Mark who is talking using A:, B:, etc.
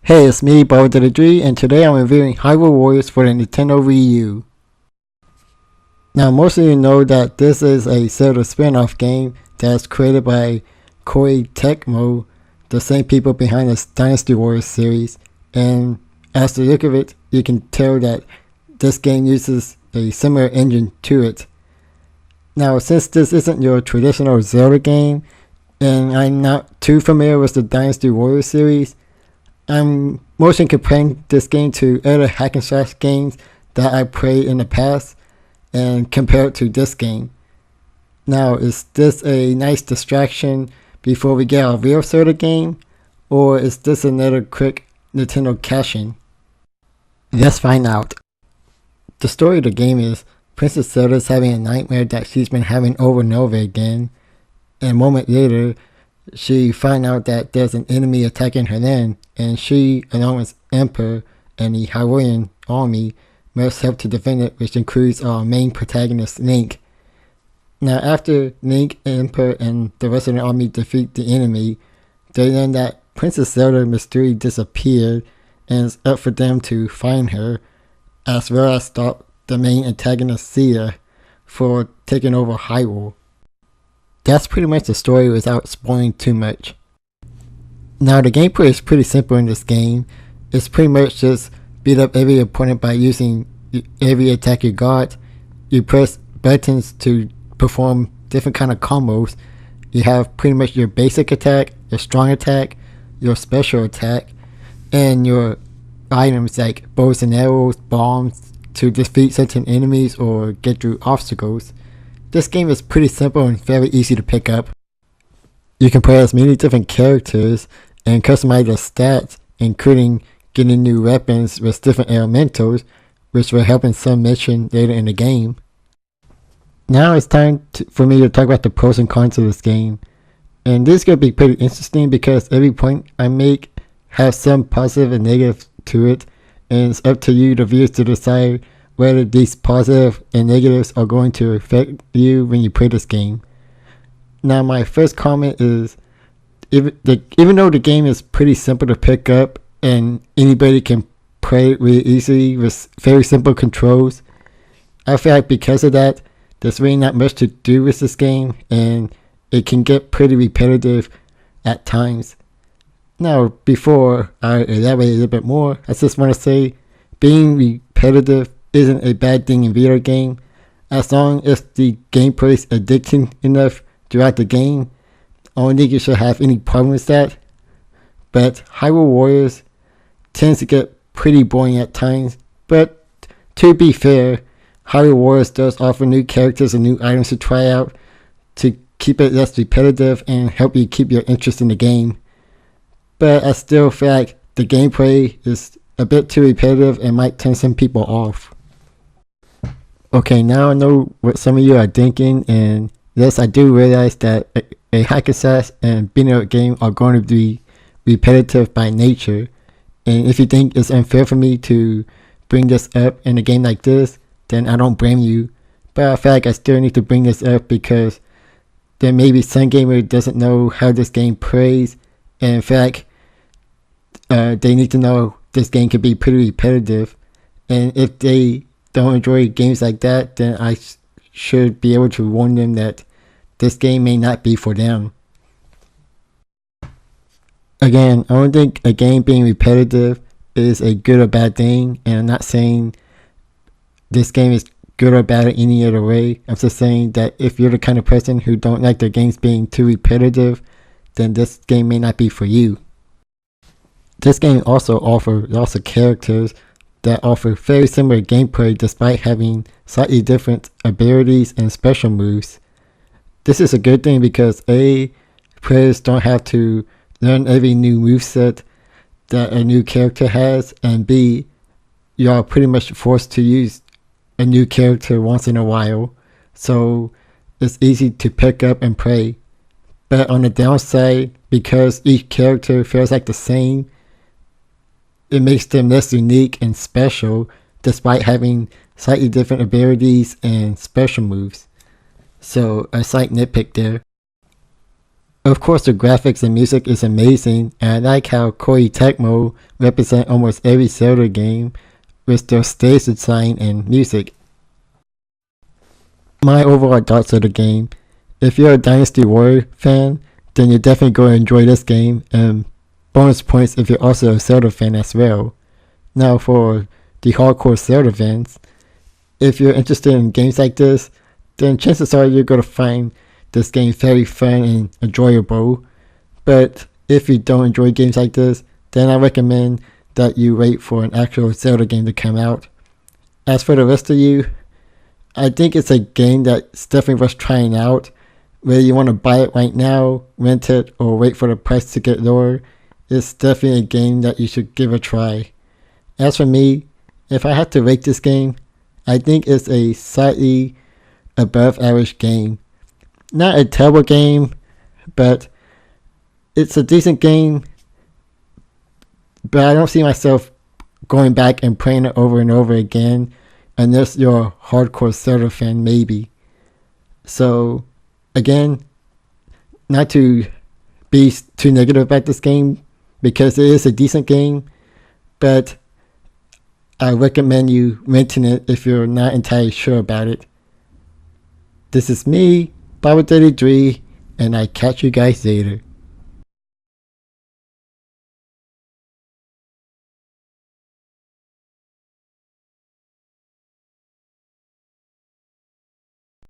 A: Hey, it's me, Bobbert, and today I'm reviewing Hyrule Warriors for the Nintendo Wii U. Now, most of you know that this is a Zelda spin-off game that's created by Koei Tecmo, the same people behind the Dynasty Warriors series, and as the look of it, you can tell that this game uses a similar engine to it. Now, since this isn't your traditional Zelda game, and I'm not too familiar with the Dynasty Warriors series, I'm mostly comparing this game to other hack and slash games that I played in the past and compare it to this game. Now, is this a nice distraction before we get our real Zelda game, or is this another quick Nintendo cash-in? Let's find out. The story of the game is Princess Zelda is having a nightmare that she's been having over and over again, and a moment later she finds out that there's an enemy attacking her land, and she, along with Emperor and the Hyrulean army, must help to defend it, which includes our main protagonist, Link. Now, after Link, Emperor, and the rest of the army defeat the enemy, they learn that Princess Zelda mysteriously disappeared, and it's up for them to find her, as well as stop the main antagonist, Sia, for taking over Hyrule. That's pretty much the story without spoiling too much. Now, the gameplay is pretty simple in this game. It's pretty much just beat up every opponent by using every attack you got. You press buttons to perform different kind of combos. You have pretty much your basic attack, your strong attack, your special attack, and your items like bows and arrows, bombs, to defeat certain enemies or get through obstacles. This game is pretty simple and very easy to pick up. You can play as many different characters and customize their stats, including getting new weapons with different elementals, which will help in some mission later in the game. Now it's time for me to talk about the pros and cons of this game. And this is going to be pretty interesting because every point I make has some positive and negative to it, and it's up to you, the viewers, to decide whether these positive and negatives are going to affect you when you play this game. Now, my first comment is, even though the game is pretty simple to pick up and anybody can play it really easily with very simple controls, I feel like because of that, there's really not much to do with this game, and it can get pretty repetitive at times. Now, before I elaborate a little bit more, I just want to say being repetitive isn't a bad thing in video game, as long as the gameplay is addicting enough throughout the game. I don't think you should have any problem with that. But Hyrule Warriors tends to get pretty boring at times, but to be fair, Hyrule Warriors does offer new characters and new items to try out to keep it less repetitive and help you keep your interest in the game. But I still feel like the gameplay is a bit too repetitive and might turn some people off. Okay, now I know what some of you are thinking, and yes, I do realize that a hack and slash and beating up game are going to be repetitive by nature, and if you think it's unfair for me to bring this up in a game like this, then I don't blame you. But I feel like I still need to bring this up because there may be some gamer who doesn't know how this game plays, and I feel like they need to know this game can be pretty repetitive, and if they don't enjoy games like that, then I should be able to warn them that this game may not be for them. Again, I don't think a game being repetitive is a good or bad thing, and I'm not saying this game is good or bad in any other way. I'm just saying that if you're the kind of person who don't like their games being too repetitive, then this game may not be for you. This game also offers lots of characters that offer very similar gameplay despite having slightly different abilities and special moves. This is a good thing because A, players don't have to learn every new moveset that a new character has, and B, you are pretty much forced to use a new character once in a while, so it's easy to pick up and play. But on the downside, because each character feels like the same, it makes them less unique and special despite having slightly different abilities and special moves. So a slight nitpick there. Of course, the graphics and music is amazing, and I like how Koei Tecmo represent almost every Zelda game with their stage design and music. My overall thoughts of the game: if you're a Dynasty Warrior fan, then you're definitely going to enjoy this game, and bonus points if you're also a Zelda fan as well. Now for the hardcore Zelda fans, if you're interested in games like this, then chances are you're going to find this game very fun and enjoyable. But if you don't enjoy games like this, then I recommend that you wait for an actual Zelda game to come out. As for the rest of you, I think it's a game that's definitely worth trying out. Whether you want to buy it right now, rent it, or wait for the price to get lower, it's definitely a game that you should give a try. As for me, if I had to rate this game, I think it's a slightly above average game. Not a terrible game, but it's a decent game, but I don't see myself going back and playing it over and over again, unless you're a hardcore Zelda fan, maybe. So, again, not to be too negative about this game, because it is a decent game, but I recommend you renting it if you're not entirely sure about it. This is me, Bobbert 33, and I catch you guys later.